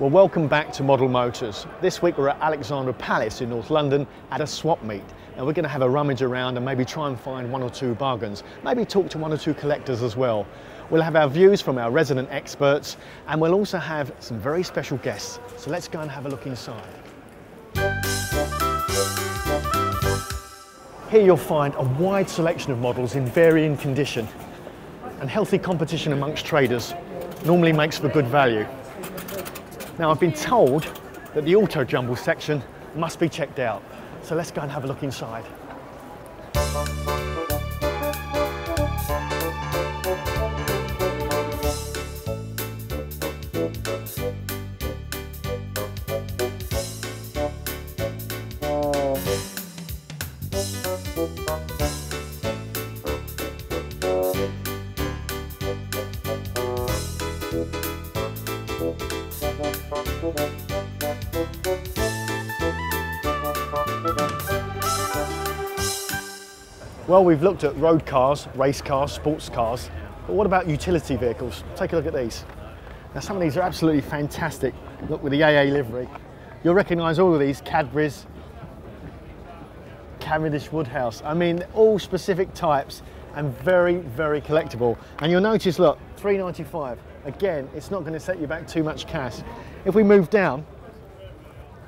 Well, welcome back to Model Motors. This week we're at Alexandra Palace in North London at a swap meet. And we're going to have a rummage around and maybe try and find one or two bargains. Maybe talk to one or two collectors as well. We'll have our views from our resident experts and we'll also have some very special guests. So let's go and have a look inside. Here you'll find a wide selection of models in varying condition. And healthy competition amongst traders normally makes for good value. Now, I've been told that the auto jumble section must be checked out. So let's go and have a look inside. Well, we've looked at road cars, race cars, sports cars, but what about utility vehicles? Take a look at these. Now, some of these are absolutely fantastic. Look, with the AA livery. You'll recognise all of these: Cadbury's, Cavendish Woodhouse. I mean, all specific types and very, very collectible. And you'll notice, look, £3.95. Again, it's not going to set you back too much cash. If we move down,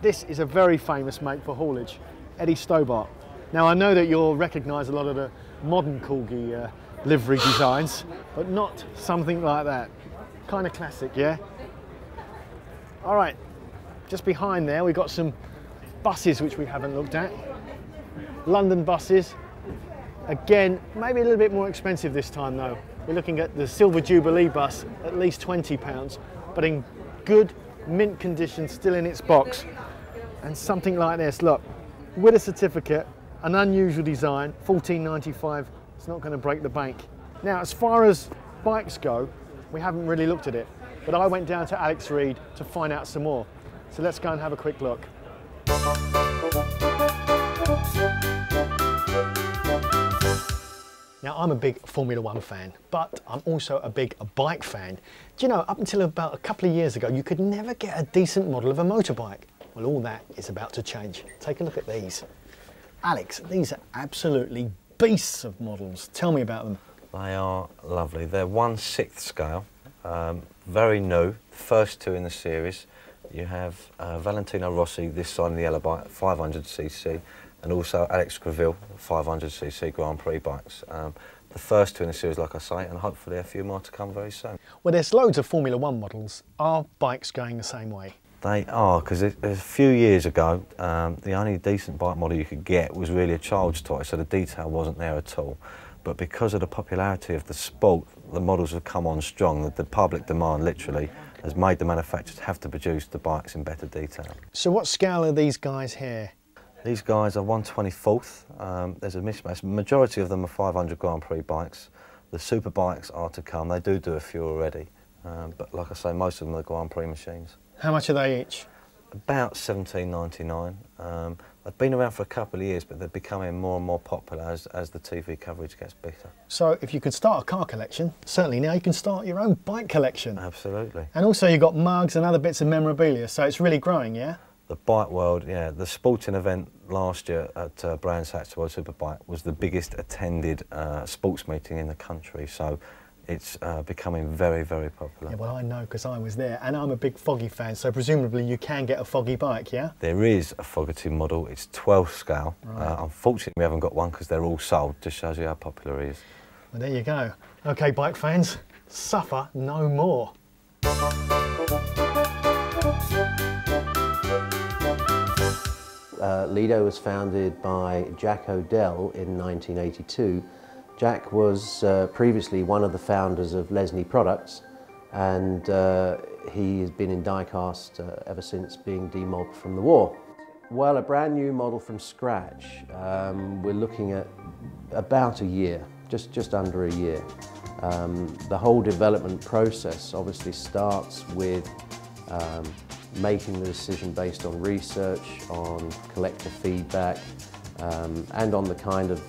this is a very famous make for haulage, Eddie Stobart. Now, I know that you'll recognise a lot of the modern Corgi livery designs, but not something like that. Kind of classic, yeah? All right, just behind there, we've got some buses which we haven't looked at. London buses. Again, maybe a little bit more expensive this time though. We're looking at the Silver Jubilee bus, at least £20, but in good mint condition, still in its box. And something like this, look, with a certificate, an unusual design, £14.95, it's not going to break the bank. Now, as far as bikes go, we haven't really looked at it, but I went down to Alex Reed to find out some more. So let's go and have a quick look. Now, I'm a big Formula One fan, but I'm also a big bike fan. Do you know, up until about a couple of years ago, you could never get a decent model of a motorbike. Well, all that is about to change. Take a look at these. Alex, these are absolutely beasts of models. Tell me about them. They are lovely. They're 1/6 scale, very new, first two in the series. You have Valentino Rossi, this side of the yellow bike, 500cc, and also Alex Criville, 500cc Grand Prix bikes. The first two in the series, like I say, and hopefully a few more to come very soon. Well, there's loads of Formula One models. Are bikes going the same way? They are, because a few years ago, the only decent bike model you could get was really a child's toy, so the detail wasn't there at all. But because of the popularity of the sport, the models have come on strong. The public demand, literally, has made the manufacturers have to produce the bikes in better detail. So what scale are these guys here? These guys are 1/24th. There's a mismatch. Majority of them are 500 Grand Prix bikes. The super bikes are to come. They do a few already. But like I say, most of them are Grand Prix machines. How much are they each? About £17.99. They've been around for a couple of years, but they're becoming more and more popular as the TV coverage gets better. So if you could start a car collection, certainly now you can start your own bike collection. Absolutely. And also you've got mugs and other bits of memorabilia, so it's really growing, yeah? The bike world, yeah. The sporting event last year at Brands Hatch World Superbike was the biggest attended sports meeting in the country, so it's becoming very, very popular. Yeah, well, I know because I was there, and I'm a big Foggy fan, so presumably you can get a Foggy bike, yeah? There is a Fogarty model. It's 12 scale. Right. Unfortunately, we haven't got one because they're all sold. Just shows you how popular it is. Well, there you go. OK, bike fans, suffer no more. Lido was founded by Jack Odell in 1982. Jack was previously one of the founders of Lesney Products, and he has been in die-cast ever since being demobbed from the war. Well, a brand new model from scratch, we're looking at about a year, just under a year. The whole development process obviously starts with making the decision based on research, on collector feedback, and on the kind of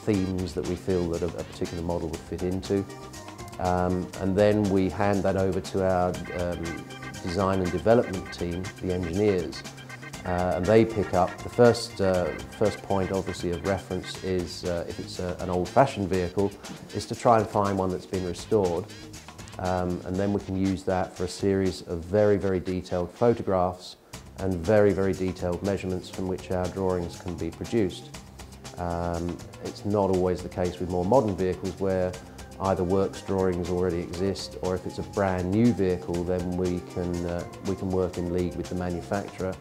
themes that we feel that a particular model would fit into. And then we hand that over to our design and development team, the engineers, and they pick up. The first point, obviously, of reference is, if it's an old-fashioned vehicle, is to try and find one that's been restored. And then we can use that for a series of very, very detailed photographs and very, very detailed measurements from which our drawings can be produced. It's not always the case with more modern vehicles where either works drawings already exist, or if it's a brand new vehicle, then we can work in league with the manufacturer,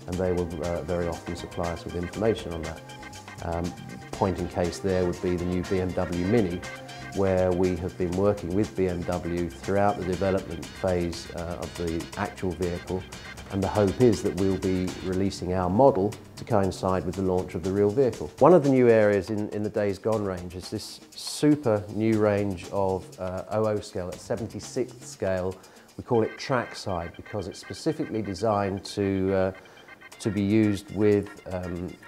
and they will very often supply us with information on that. Point in case there would be the new BMW Mini, where we have been working with BMW throughout the development phase of the actual vehicle, and the hope is that we'll be releasing our model to coincide with the launch of the real vehicle. One of the new areas in the Days Gone range is this super new range of 00 scale, at 76th scale. We call it trackside because it's specifically designed to be used with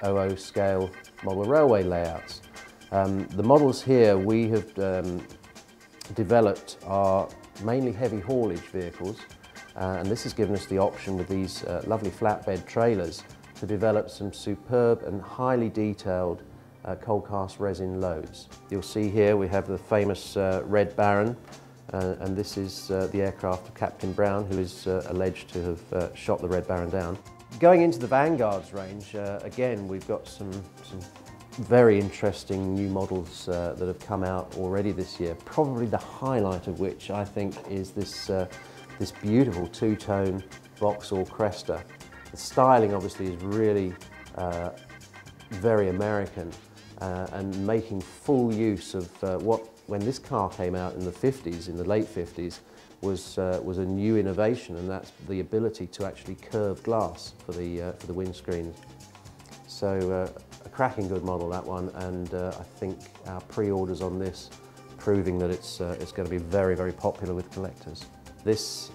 00 scale model railway layouts. The models here we have developed are mainly heavy haulage vehicles, and this has given us the option with these lovely flatbed trailers to develop some superb and highly detailed cold cast resin loads. You'll see here we have the famous Red Baron, and this is the aircraft of Captain Brown, who is alleged to have shot the Red Baron down. Going into the Vanguard's range, again we've got some very interesting new models that have come out already this year, probably the highlight of which I think is this beautiful two-tone Vauxhall Cresta. The styling obviously is really very American, and making full use of when this car came out in the 50s, in the late 50s, was a new innovation, and that's the ability to actually curve glass for the windscreen. So a cracking good model, that one, and I think our pre-orders on this proving that it's going to be very, very popular with collectors. This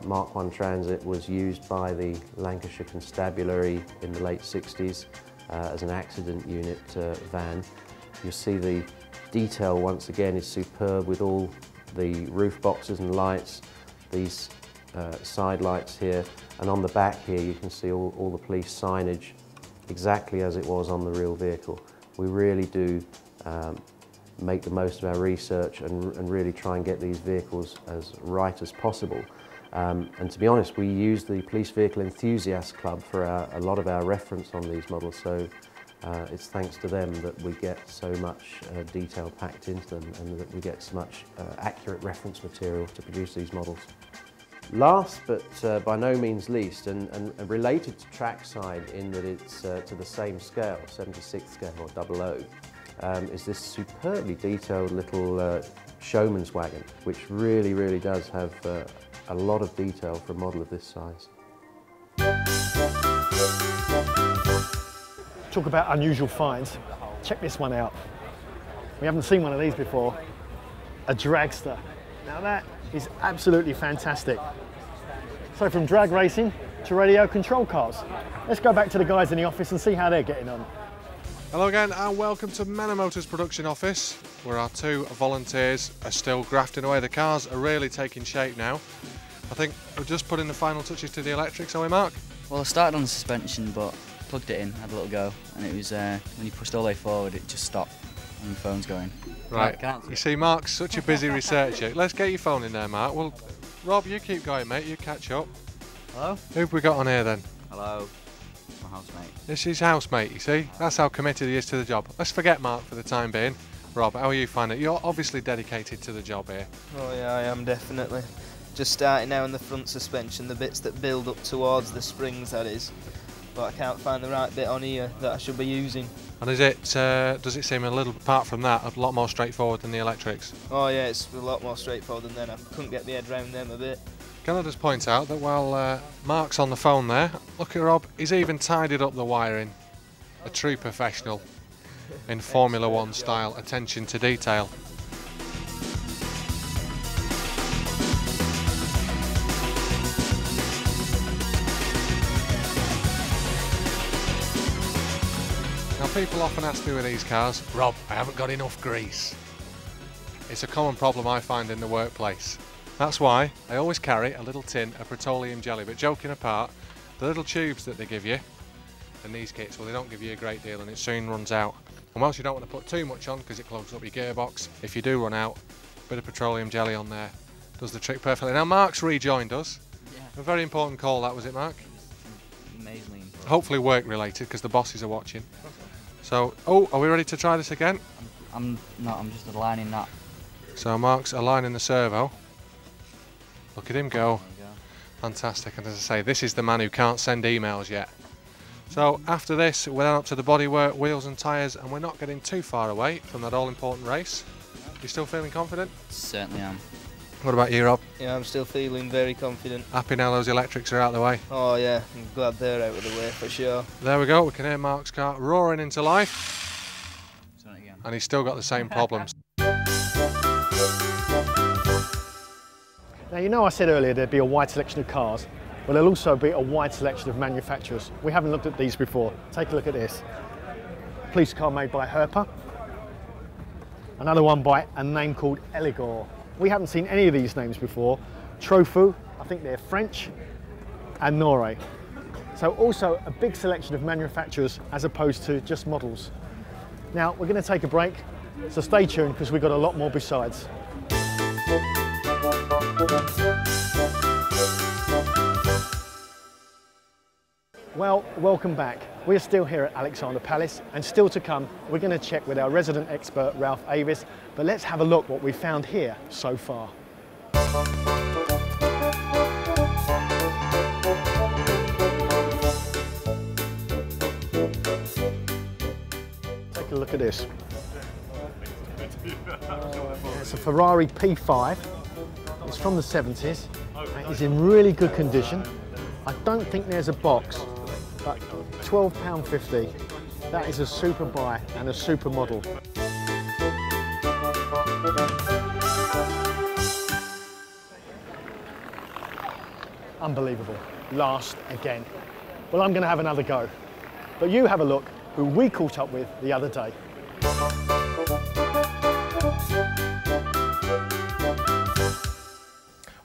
Mark I Transit was used by the Lancashire Constabulary in the late 60s as an accident unit van. You'll see the detail once again is superb with all the roof boxes and lights, these side lights here, and on the back here you can see all the police signage exactly as it was on the real vehicle. We really do make the most of our research and really try and get these vehicles as right as possible. And to be honest, we use the Police Vehicle Enthusiast Club for a lot of our reference on these models, so it's thanks to them that we get so much detail packed into them and that we get so much accurate reference material to produce these models. Last but by no means least, and related to trackside in that it's to the same scale, 76th scale or 00, is this superbly detailed little showman's wagon, which really, really does have a lot of detail for a model of this size. Talk about unusual finds. Check this one out. We haven't seen one of these before. A dragster. Now that is absolutely fantastic. So from drag racing to radio control cars. Let's go back to the guys in the office and see how they're getting on. Hello again and welcome to Manor Motors production office, where our two volunteers are still grafting away. The cars are really taking shape now. I think we're just putting the final touches to the electrics, are we, Mark? Well, I started on the suspension, but plugged it in, had a little go, and it was when you pushed all the way forward, it just stopped, and the phone's going. Right, you see, Mark's such a busy researcher. Let's get your phone in there, Mark. Well, Rob, you keep going, mate, you catch up. Hello? Who've we got on here then? Hello, my housemate. This is housemate, you see? That's how committed he is to the job. Let's forget Mark for the time being. Rob, how are you finding it? You're obviously dedicated to the job here. Oh yeah, I am definitely. Just starting now in the front suspension, the bits that build up towards the springs, that is. but I can't find the right bit on here that I should be using. And is it, does it seem a little, apart from that, a lot more straightforward than the electrics? Oh yeah, it's a lot more straightforward than then. I couldn't get my head round them a bit. Can I just point out that while Mark's on the phone there, look at Rob, he's even tidied up the wiring. A true professional in Formula One style attention to detail. Now people often ask me with these cars, Rob, I haven't got enough grease. It's a common problem I find in the workplace. That's why I always carry a little tin of petroleum jelly, but joking apart, the little tubes that they give you in these kits, well, they don't give you a great deal and it soon runs out. And whilst you don't want to put too much on because it clogs up your gearbox, if you do run out, a bit of petroleum jelly on there does the trick perfectly. Now Mark's rejoined us. Yeah. A very important call that, was it, Mark? Amazingly important. Hopefully work related because the bosses are watching. So, oh, are we ready to try this again? I'm not, I'm just aligning that. So Mark's aligning the servo. Look at him go. There we go. Fantastic, and as I say, this is the man who can't send emails yet. So after this, we're then up to the bodywork, wheels and tyres, and we're not getting too far away from that all-important race. You still feeling confident? Certainly am. What about you, Rob? Yeah, I'm still feeling very confident. Happy now those electrics are out of the way? Oh yeah, I'm glad they're out of the way for sure. There we go, we can hear Mark's car roaring into life. Done it again. And he's still got the same problems. Now, you know I said earlier there'd be a wide selection of cars, but there'll also be a wide selection of manufacturers. We haven't looked at these before. Take a look at this. Police car made by Herpa. Another one by a name called Eligor. We haven't seen any of these names before. Trofu, I think they're French, and Norre. So also a big selection of manufacturers as opposed to just models. Now, we're going to take a break, so stay tuned because we've got a lot more besides. Well, welcome back. We're still here at Alexandra Palace, and still to come, we're going to check with our resident expert, Ralph Avis, but let's have a look what we've found here so far. Take a look at this. It's a Ferrari P5. It's from the 70s. It's in really good condition. I don't think there's a box, but £12.50. That is a super buy and a super model. Unbelievable. Last again. Well, I'm going to have another go. But you have a look who we caught up with the other day.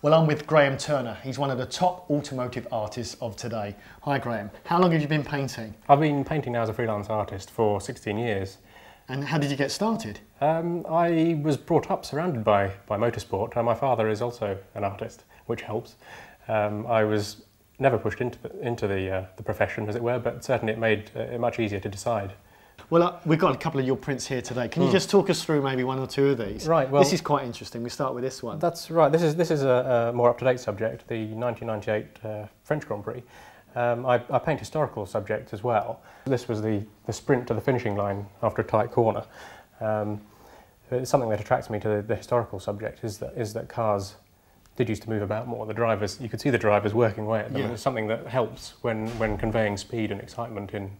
Well, I'm with Graham Turner. He's one of the top automotive artists of today. Hi, Graham. How long have you been painting? I've been painting now as a freelance artist for 16 years. And how did you get started? I was brought up surrounded by motorsport, and my father is also an artist, which helps. I was never pushed into the profession, as it were, but certainly it made it much easier to decide. Well, we've got a couple of your prints here today. Can you just talk us through maybe one or two of these? Right. Well, this is quite interesting. We start with this one. That's right. This is a more up-to-date subject, the 1998 French Grand Prix. I paint historical subjects as well. This was the sprint to the finishing line after a tight corner. It's something that attracts me to the historical subject is that cars did used to move about more. The drivers, you could see the drivers working away at them. Yeah. It's something that helps when conveying speed and excitement in.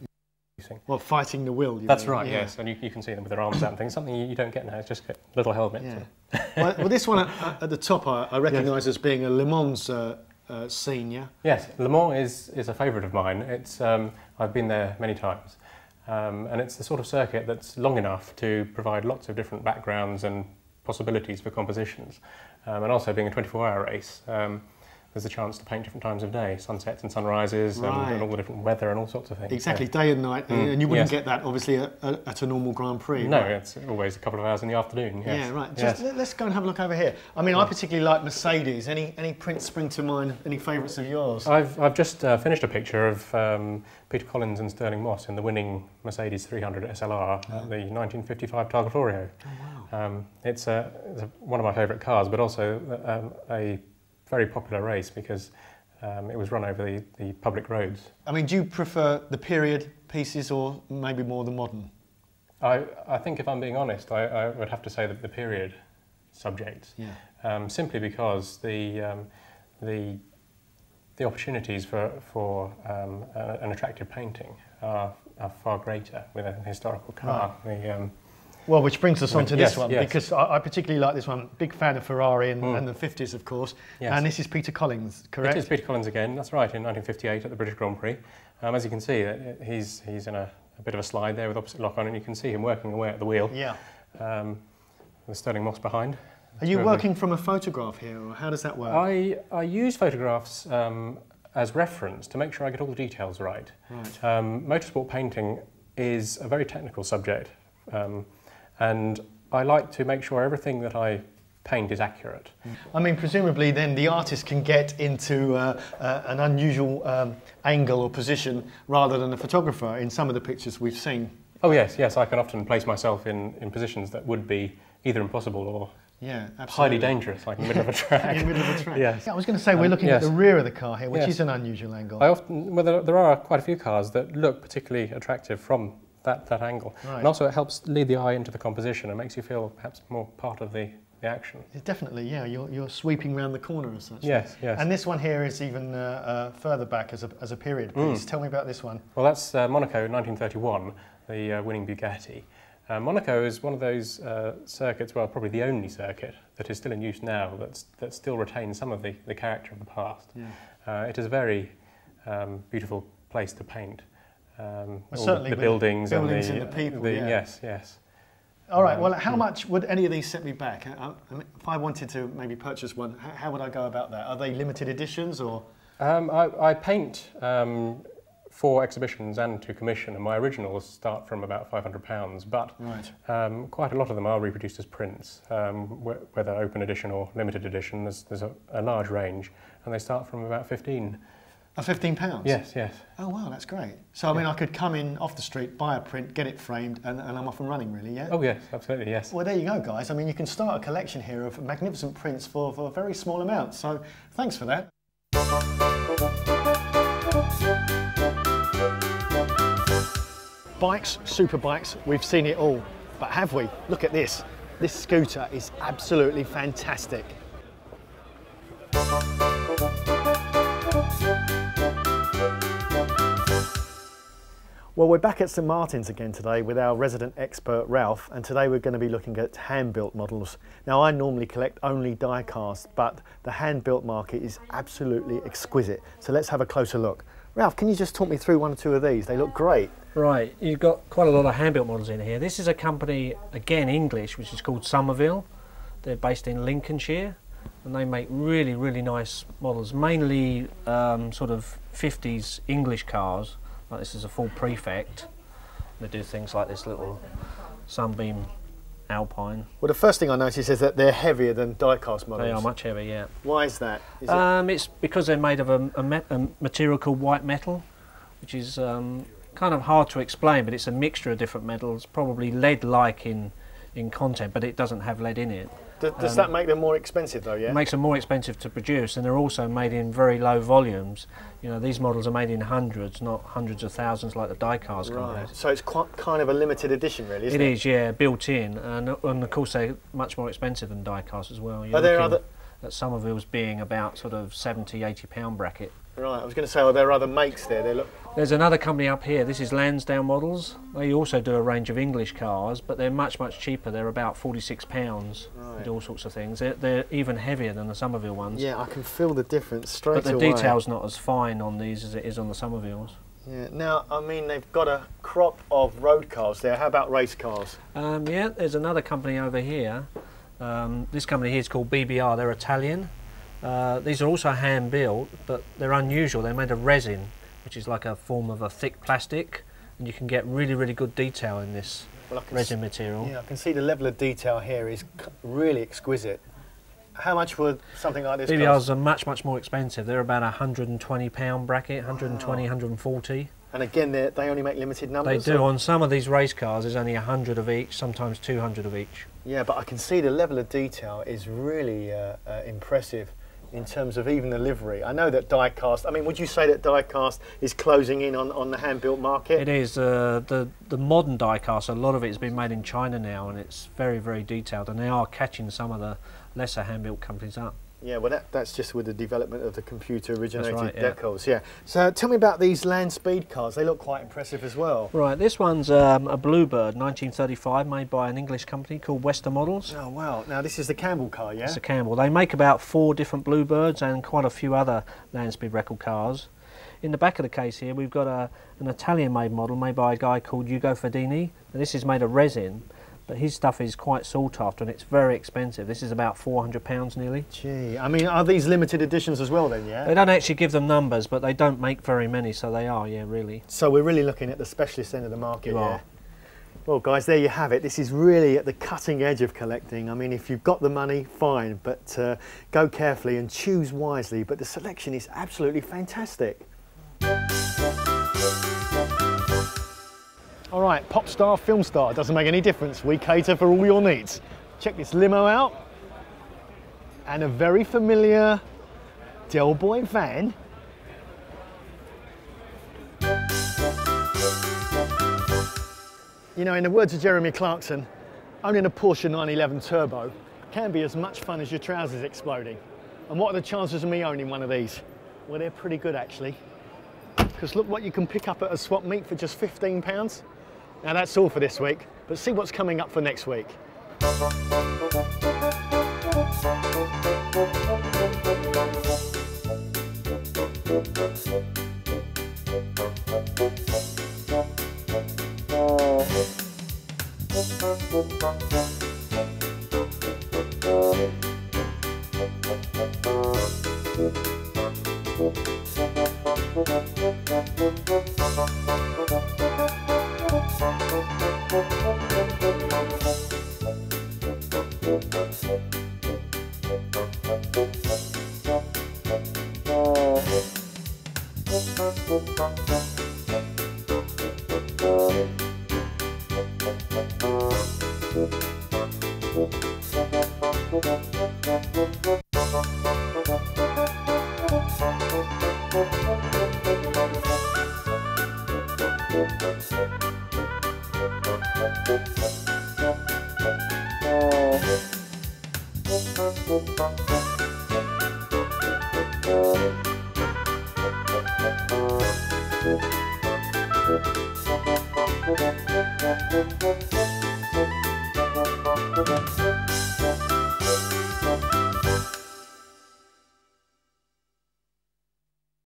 Well, fighting the will. That's right, yeah. Yes, and you can see them with their arms out and things. Something you don't get now. It's just a little helmet. Yeah. Well, this one at the top I recognise as being a Le Mans scene, yeah? Yes, Le Mans is a favourite of mine. It's I've been there many times, and it's the sort of circuit that's long enough to provide lots of different backgrounds and possibilities for compositions, and also being a 24-hour race. There's a chance to paint different times of day, sunsets and sunrises, right. and all the different weather and all sorts of things. Exactly, day and night, and you wouldn't get that obviously at a normal Grand Prix. No, right? It's always a couple of hours in the afternoon. Yes. Yeah, right. Just let's go and have a look over here. I mean, I particularly like Mercedes. Any prints spring to mind? Any favourites of yours? I've just finished a picture of Peter Collins and Sterling Moss in the winning Mercedes 300 SLR, the 1955 Targa Florio. Oh wow! It's one of my favourite cars, but also a very popular race because it was run over the public roads. I mean, do you prefer the period pieces or maybe more the modern? I think if I'm being honest, I would have to say that the period subjects, simply because the opportunities for an attractive painting are far greater with a historical car. Right. Well, which brings us on to this one, yes. because I particularly like this one. Big fan of Ferrari and the 50s, of course. Yes. And this is Peter Collins, correct? It is Peter Collins again, that's right, in 1958 at the British Grand Prix. As you can see, he's in a bit of a slide there with opposite lock on, and you can see him working away at the wheel. Yeah. With Sterling Moss behind. Are you working from a photograph here, or how does that work? I use photographs as reference to make sure I get all the details right. Motorsport painting is a very technical subject, and I like to make sure everything that I paint is accurate. I mean, presumably then the artist can get into an unusual angle or position rather than the photographer in some of the pictures we've seen. Oh yes, I can often place myself in positions that would be either impossible or highly dangerous, like in the middle of a track. In the middle of a track. Yes. I was going to say, we're looking at the rear of the car here, which is an unusual angle. There are quite a few cars that look particularly attractive from that angle. Right. And also it helps lead the eye into the composition and makes you feel perhaps more part of the action. Definitely, yeah. You're sweeping around the corner as such. Yes. And this one here is even further back as a period piece. Tell me about this one. Well, that's Monaco 1931, the winning Bugatti. Monaco is one of those circuits, well, probably the only circuit that is still in use now that still retains some of the character of the past. Yeah. It is a very beautiful place to paint. Certainly the buildings and the people. Yes. All right. Well, how much would any of these set me back? If I wanted to maybe purchase one, how would I go about that? Are they limited editions or? I paint for exhibitions and to commission, and my originals start from about £500, but quite a lot of them are reproduced as prints, whether open edition or limited edition. There's a large range, and they start from about £15. £15? Yes. Oh wow, that's great. So I mean, I could come in off the street, buy a print, get it framed, and I'm off and running, really, yeah? Oh yes, absolutely, yes. Well, there you go, guys. I mean, you can start a collection here of magnificent prints for a very small amount, so thanks for that. Bikes, super bikes, we've seen it all, but have we? Look at this. This scooter is absolutely fantastic. Well, we're back at St Martin's again today with our resident expert Ralph, and today we're going to be looking at hand-built models. Now, I normally collect only die-cast, but the hand-built market is absolutely exquisite. So let's have a closer look. Ralph, can you just talk me through one or two of these? They look great. Right, you've got quite a lot of hand-built models in here. This is a company, again English, which is called Somerville. They're based in Lincolnshire, and they make really, really nice models, mainly sort of 50s English cars. Like this is a full Prefect. They do things like this little Sunbeam Alpine. Well, the first thing I notice is that they're heavier than die-cast models. They are much heavier, yeah. Why is that? It's because they're made of a material called white metal, which is kind of hard to explain, but it's a mixture of different metals, probably lead-like in content, but it doesn't have lead in it. Does that make them more expensive though, yeah? It makes them more expensive to produce, and they're also made in very low volumes. You know, these models are made in hundreds, not hundreds of thousands like the die-cast companies. So it's quite kind of a limited edition really, isn't it? It is, yeah, built in, and of course they're much more expensive than die-cast as well. Are there other... At Somerville's being about sort of £70, £80 bracket. Right, I was going to say, are there other makes there? There's another company up here, this is Lansdowne Models. They also do a range of English cars, but they're much, much cheaper. They're about £46. Right. They do all sorts of things. They're even heavier than the Somerville ones. Yeah, I can feel the difference straight away. But the detail's not as fine on these as it is on the Somervilles. Yeah. Now, I mean, they've got a crop of road cars there. How about race cars? Yeah, there's another company over here. This company here is called BBR. They're Italian. These are also hand-built, but they're unusual. They're made of resin, which is like a form of a thick plastic, and you can get really, really good detail in this resin material. Yeah, I can see the level of detail here is really exquisite. How much would something like this cost? BBRs are much, much more expensive. They're about £120 bracket, 120, 140. And again, they only make limited numbers? They do. On some of these race cars, there's only 100 of each, sometimes 200 of each. Yeah, but I can see the level of detail is really impressive. in terms of even the livery. I know that die-cast, I mean, would you say that die-cast is closing in on the hand-built market? It is. The modern die-cast, a lot of it has been made in China now, and it's very, very detailed, and they are catching some of the lesser hand-built companies up. Yeah, well that's just with the development of the computer-originated That's right, yeah. decals, yeah. So tell me about these land speed cars. They look quite impressive as well. Right, this one's a Bluebird, 1935, made by an English company called Western Models. Oh, wow. Now, this is the Campbell car, yeah? It's a Campbell. They make about 4 different Bluebirds and quite a few other land speed record cars. In the back of the case here, we've got an Italian-made model made by a guy called Ugo Fedini. Now, this is made of resin, but his stuff is quite sought after and it's very expensive. This is about £400 nearly. Gee, I mean, are these limited editions as well then, yeah? They don't actually give them numbers, but they don't make very many, so they are, yeah, really. So we're really looking at the specialist end of the market, You yeah? are. Well, guys, there you have it. This is really at the cutting edge of collecting. I mean, if you've got the money, fine, but go carefully and choose wisely. But the selection is absolutely fantastic. All right, pop star, film star, doesn't make any difference. We cater for all your needs. Check this limo out. And a very familiar Del Boy van. You know, in the words of Jeremy Clarkson, owning a Porsche 911 Turbo can be as much fun as your trousers exploding. And what are the chances of me owning one of these? Well, they're pretty good actually. Because look what you can pick up at a swap meet for just £15. Now that's all for this week, but see what's coming up for next week.